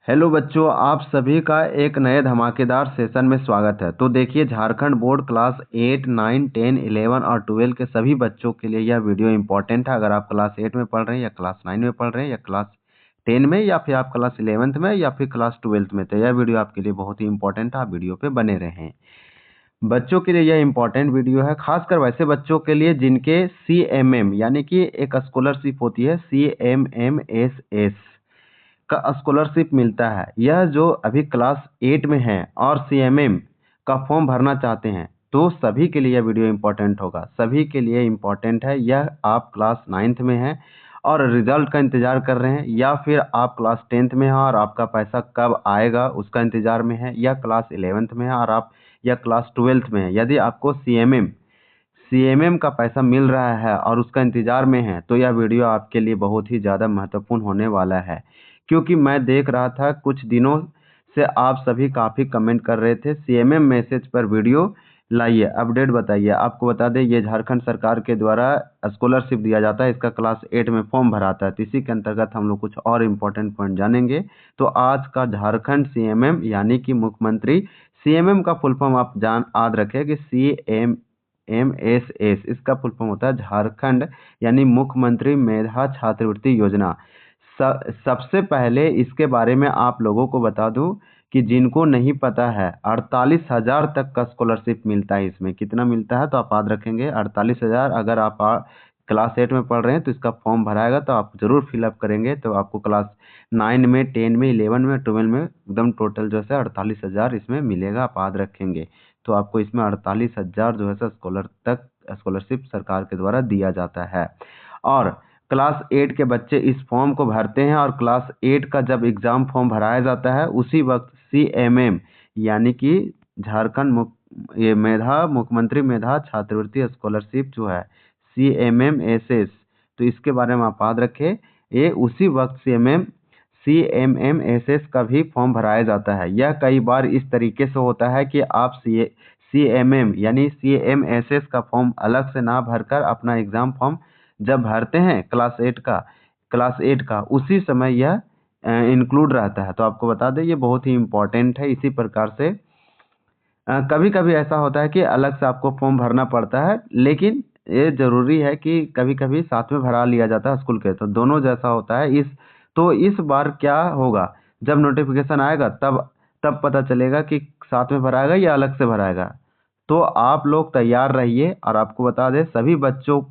Hello बच्चों, आप सभी का एक नए धमाकेदार सेशन में स्वागत है। तो देखिए, झारखंड बोर्ड क्लास 8, 9, 10, 11 और 12 के सभी बच्चों के लिए यह वीडियो इंपॉर्टेंट है। अगर आप क्लास 8 में पढ़ रहे हैं या क्लास 9 में पढ़ रहे हैं या क्लास 10 में या फिर आप क्लास 11th में या फिर क्लास 12th में, तो यह वीडियो आपके लिए बहुत ही इंपॉर्टेंट है। आप वीडियो पे बने रहें। बच्चों के लिए यह इंपॉर्टेंट वीडियो है, खासकर वैसे बच्चों के लिए जिनके CMM यानी कि एक स्कॉलरशिप होती है CMMSS का स्कॉलरशिप मिलता है। यह जो अभी क्लास 8 में है और CMM का फॉर्म भरना चाहते हैं, तो सभी के लिए यह वीडियो इंपॉर्टेंट होगा। सभी के लिए इंपॉर्टेंट है। यह आप क्लास 9th में हैं और रिजल्ट का इंतजार कर रहे हैं, या फिर आप क्लास 10th में हैं और आपका पैसा कब आएगा उसका इंतजार में है, या क्लास 11th में है और आप या क्लास 12th में है। यदि आपको CMM का पैसा मिल रहा है और उसका इंतजार में है, तो यह वीडियो आपके लिए बहुत ही ज़्यादा महत्वपूर्ण होने वाला है। क्योंकि मैं देख रहा था कुछ दिनों से आप सभी काफ़ी कमेंट कर रहे थे CMM मैसेज पर वीडियो लाइए, अपडेट बताइए। आपको बता दें, ये झारखंड सरकार के द्वारा स्कॉलरशिप दिया जाता है। इसका क्लास 8 में फॉर्म भराता है, तो इसी के अंतर्गत हम लोग कुछ और इम्पोर्टेंट पॉइंट जानेंगे। तो आज का झारखंड CMM यानी कि मुख्यमंत्री, CMM का फुल फॉर्म आप याद रखें कि CMMSS, इसका फुल फॉर्म होता है झारखंड यानी मुख्यमंत्री मेधा छात्रवृत्ति योजना। सबसे पहले इसके बारे में आप लोगों को बता दूं कि जिनको नहीं पता है, 48,000 तक का स्कॉलरशिप मिलता है। इसमें कितना मिलता है तो आप याद रखेंगे, 48,000। अगर आप क्लास 8 में पढ़ रहे हैं तो इसका फॉर्म भराएगा तो आप जरूर फिलअप करेंगे, तो आपको क्लास 9 में, 10 में, 11 में, 12 में एकदम टोटल जो है 48,000 इसमें मिलेगा। आप याद रखेंगे, तो आपको इसमें 48,000 जो है स्कॉलरशिप सरकार के द्वारा दिया जाता है। और क्लास 8 के बच्चे इस फॉर्म को भरते हैं और क्लास 8 का जब एग्ज़ाम फॉर्म भराया जाता है, उसी वक्त CMM यानी कि झारखंड मुख्यमंत्री मेधा छात्रवृत्ति स्कॉलरशिप जो है CMMSS, तो इसके बारे में आप याद रखें। ये उसी वक्त CMMSS का भी फॉर्म भराया जाता है। यह कई बार इस तरीके से होता है कि आप CMM यानी CMSS का फॉर्म अलग से ना भरकर अपना एग्ज़ाम फॉर्म जब भरते हैं क्लास 8 का उसी समय यह इंक्लूड रहता है। तो आपको बता दें, ये बहुत ही इम्पोर्टेंट है। इसी प्रकार से कभी कभी ऐसा होता है कि अलग से आपको फॉर्म भरना पड़ता है, लेकिन ये जरूरी है कि कभी कभी साथ में भरा लिया जाता है स्कूल के, तो दोनों जैसा होता है। इस बार क्या होगा, जब नोटिफिकेशन आएगा तब पता चलेगा कि साथ में भराएगा या अलग से भराएगा। तो आप लोग तैयार रहिए। और आपको बता दें, सभी बच्चों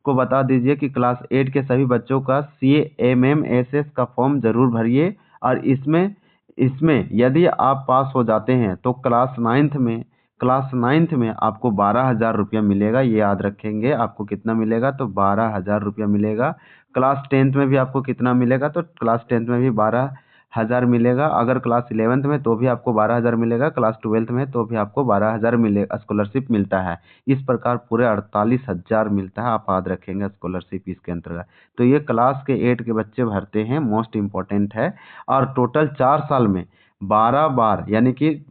को बता दीजिए कि क्लास 8 के सभी बच्चों का CMMSS का फॉर्म जरूर भरिए। और इसमें यदि आप पास हो जाते हैं तो क्लास 9th में आपको 12,000 रुपया मिलेगा। ये याद रखेंगे, आपको कितना मिलेगा तो 12,000 रुपया मिलेगा। क्लास 10th में भी आपको कितना मिलेगा तो क्लास 10th में भी 12,000 मिलेगा। अगर क्लास 11th में तो भी आपको 12,000 मिलेगा। क्लास 12th में तो भी आपको 12,000 मिलेगा, स्कॉलरशिप मिलता है। इस प्रकार पूरे 48,000 मिलता है। आप याद रखेंगे स्कॉलरशिप इसके अंतर्गत। तो ये क्लास के 8 के बच्चे भरते हैं, मोस्ट इम्पोर्टेंट है। और टोटल 4 साल में 12 बार, यानी कि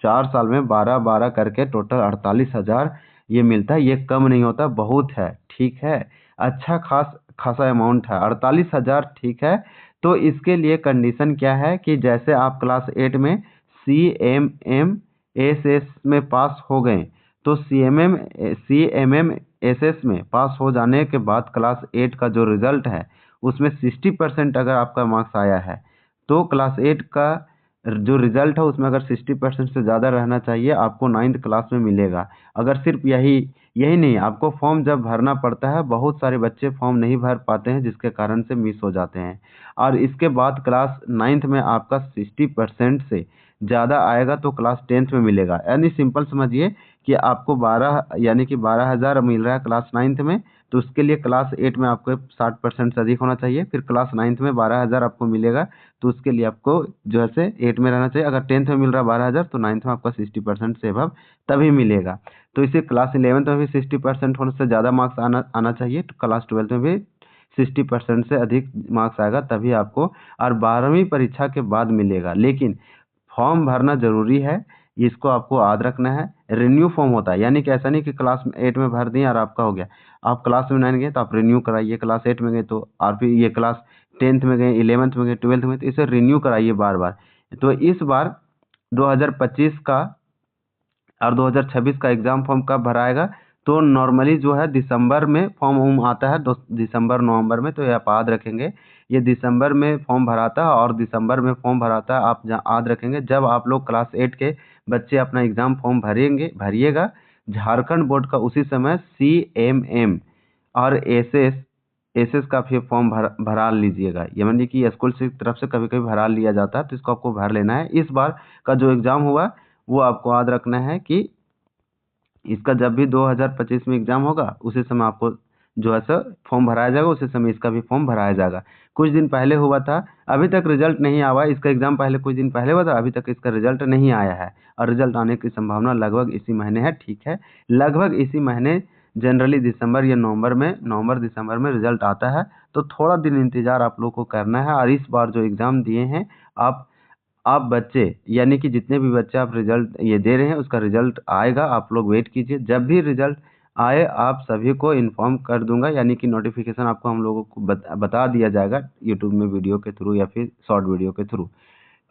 4 साल में 12 करके टोटल 48,000 ये मिलता है। ये कम नहीं होता, बहुत है, ठीक है। अच्छा खासा अमाउंट है 48,000, ठीक है। तो इसके लिए कंडीशन क्या है कि जैसे आप क्लास 8 में CMMSS में पास हो गए, तो CMMSS में पास हो जाने के बाद क्लास 8 का जो रिजल्ट है उसमें 60% अगर आपका मार्क्स आया है, तो क्लास 8 का जो रिजल्ट है उसमें अगर 60% से ज़्यादा रहना चाहिए, आपको 9th क्लास में मिलेगा। अगर सिर्फ यही नहीं, आपको फॉर्म जब भरना पड़ता है, बहुत सारे बच्चे फॉर्म नहीं भर पाते हैं जिसके कारण से मिस हो जाते हैं। और इसके बाद क्लास 9th में आपका 60% से ज़्यादा आएगा तो क्लास 10th में मिलेगा। यानी सिंपल समझिए कि आपको 12,000 मिल रहा है क्लास 9th में, तो उसके लिए क्लास 8 में आपको 60% से अधिक होना चाहिए। फिर क्लास 9th में 12,000 आपको मिलेगा, तो उसके लिए आपको जो है से 8 में रहना चाहिए। अगर 10th में मिल रहा है 12,000 तो 9th में आपका 60% से अबव तभी मिलेगा। तो इसे क्लास 11th में भी 60% होने से ज़्यादा मार्क्स आना चाहिए, तो क्लास 12th में भी 60% से अधिक मार्क्स आएगा तभी आपको, और 12वीं परीक्षा के बाद मिलेगा। लेकिन फॉर्म भरना जरूरी है, इसको आपको याद रखना है। रिन्यू फॉर्म होता है, यानी कि ऐसा नहीं कि क्लास 8 में भर दिए और आपका हो गया। आप क्लास में 9 गए तो आप रिन्यू कराइए, क्लास 8 में गए तो, और फिर ये क्लास 10th में गए, 11th में गए, 12th में, तो इसे रिन्यू कराइए बार बार। तो इस बार 2025 का और 2026 का एग्ज़ाम फॉर्म कब भराएगा, तो नॉर्मली जो है दिसंबर में फॉर्म वॉर्म आता है, दिसंबर नवंबर में, तो ये आप याद रखेंगे ये दिसंबर में फॉर्म भराता है और दिसंबर में फॉर्म भराता है। आप याद रखेंगे जब आप लोग क्लास 8 के बच्चे अपना एग्ज़ाम फॉर्म भरिएगा, झारखंड बोर्ड का उसी समय CMM और एसएस का फिर फॉर्म भरा लीजिएगा। ये मानिए कि स्कूल की तरफ से कभी कभी भरा लिया जाता है, तो इसको आपको भर लेना है। इस बार का जो एग्ज़ाम हुआ वो आपको याद रखना है कि इसका जब भी 2025 में एग्ज़ाम होगा उसी समय आपको जो है सो फॉर्म भराया जाएगा, उसी समय इसका भी फॉर्म भराया जाएगा। कुछ दिन पहले हुआ था, अभी तक रिजल्ट नहीं आया। इसका एग्ज़ाम पहले कुछ दिन पहले हुआ था, अभी तक इसका रिजल्ट नहीं आया है और रिजल्ट आने की संभावना लगभग इसी महीने है। ठीक है, लगभग इसी महीने जनरली दिसंबर या नवंबर दिसंबर में रिजल्ट आता है, तो थोड़ा दिन इंतज़ार आप लोग को करना है। और इस बार जो एग्ज़ाम दिए हैं आप बच्चे, यानी कि जितने भी बच्चे आप रिजल्ट ये दे रहे हैं उसका रिजल्ट आएगा, आप लोग वेट कीजिए। जब भी रिजल्ट आए आप सभी को इन्फॉर्म कर दूंगा, यानी कि नोटिफिकेशन आपको हम लोगों को बता दिया जाएगा यूट्यूब में वीडियो के थ्रू या फिर शॉर्ट वीडियो के थ्रू।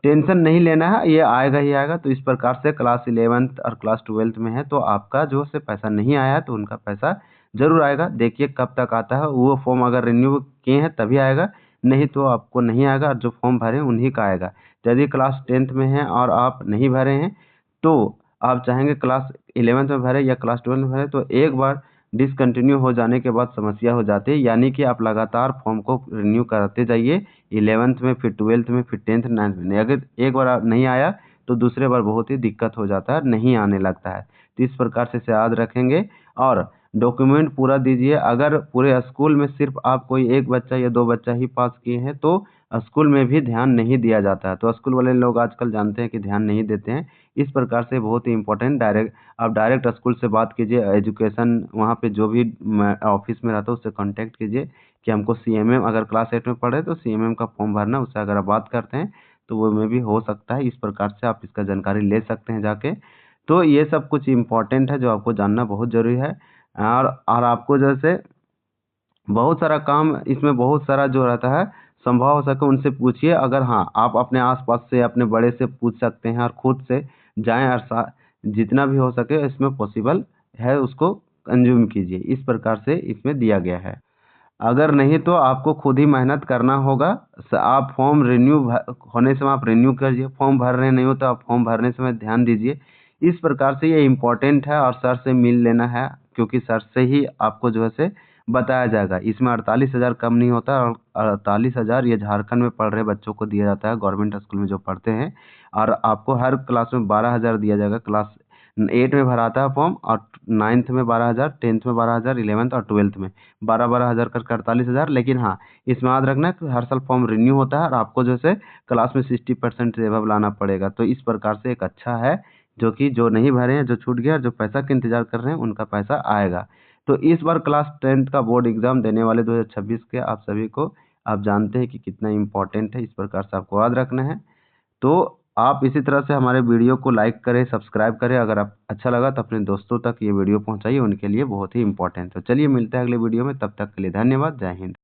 टेंशन नहीं लेना है, ये आएगा ही आएगा। तो इस प्रकार से क्लास 11th और क्लास 12th में है तो आपका जो से पैसा नहीं आया है तो उनका पैसा जरूर आएगा। देखिए कब तक आता है, वो फॉर्म अगर रिन्यू किए हैं तभी आएगा, नहीं तो आपको नहीं आएगा। और जो फॉर्म भरे उन्हीं का आएगा। यदि क्लास 10th में हैं और आप नहीं भरे हैं तो आप चाहेंगे क्लास 11th में भरे या क्लास 12th में भरे, तो एक बार डिसकंटिन्यू हो जाने के बाद समस्या हो जाती है। यानी कि आप लगातार फॉर्म को रिन्यू कराते जाइए, 11th में, फिर 12th में, फिर 10th 9th में। अगर एक बार नहीं आया तो दूसरे बार बहुत ही दिक्कत हो जाता है, नहीं आने लगता है। तो इस प्रकार से इसे याद रखेंगे और डॉक्यूमेंट पूरा दीजिए। अगर पूरे स्कूल में सिर्फ आप कोई एक बच्चा या दो बच्चा ही पास किए हैं तो स्कूल में भी ध्यान नहीं दिया जाता है। तो स्कूल वाले लोग आजकल जानते हैं कि ध्यान नहीं देते हैं। इस प्रकार से बहुत ही इंपॉर्टेंट, आप डायरेक्ट स्कूल से बात कीजिए, एजुकेशन वहाँ पे जो भी ऑफिस में रहता है उससे कांटेक्ट कीजिए कि हमको CMM, अगर क्लास 8 में पढ़े तो CMM का फॉर्म भरना, उससे अगर आप बात करते हैं तो वो में भी हो सकता है। इस प्रकार से आप इसका जानकारी ले सकते हैं जाके। तो ये सब कुछ इम्पोर्टेंट है जो आपको जानना बहुत ज़रूरी है। और आपको जैसे बहुत सारा काम इसमें, बहुत सारा जो रहता है, संभव हो सके उनसे पूछिए। अगर हाँ आप अपने आसपास से अपने बड़े से पूछ सकते हैं और खुद से जाएं और जितना भी हो सके इसमें पॉसिबल है उसको कंज्यूम कीजिए। इस प्रकार से इसमें दिया गया है। अगर नहीं तो आपको खुद ही मेहनत करना होगा। आप फॉर्म होने समय आप रिन्यू करिए, फॉर्म भर रहे नहीं हो तो आप फॉर्म भरने समय ध्यान दीजिए। इस प्रकार से ये इम्पोर्टेंट है और सर से मिल लेना है, क्योंकि सर से ही आपको जो है से बताया जाएगा। इसमें 48,000 कम नहीं होता और 48,000 ये झारखंड में पढ़ रहे बच्चों को दिया जाता है, गवर्नमेंट स्कूल में जो पढ़ते हैं। और आपको हर क्लास में 12,000 दिया जाएगा। क्लास 8 में भराता है फॉर्म और 9th में 12,000, 10th में 12,000, 11th और 12th में 12,000 करके 48,000। लेकिन हाँ इसमें याद रखना है कि हर साल फॉर्म रिन्यू होता है और आपको जैसे क्लास में 60% से एबव लाना पड़ेगा। तो इस प्रकार से एक अच्छा है, जो कि जो नहीं भरे हैं, जो छूट गया, जो पैसा का इंतजार कर रहे हैं उनका पैसा आएगा। तो इस बार क्लास 10th का बोर्ड एग्जाम देने वाले 2026 के आप सभी को, आप जानते हैं कि कितना इम्पोर्टेंट है। इस प्रकार से आपको याद रखना है। तो आप इसी तरह से हमारे वीडियो को लाइक करें, सब्सक्राइब करें। अगर आप अच्छा लगा तो अपने दोस्तों तक ये वीडियो पहुंचाइए, उनके लिए बहुत ही इंपॉर्टेंट है। तो चलिए मिलते हैं अगले वीडियो में, तब तक के लिए धन्यवाद। जय हिंद।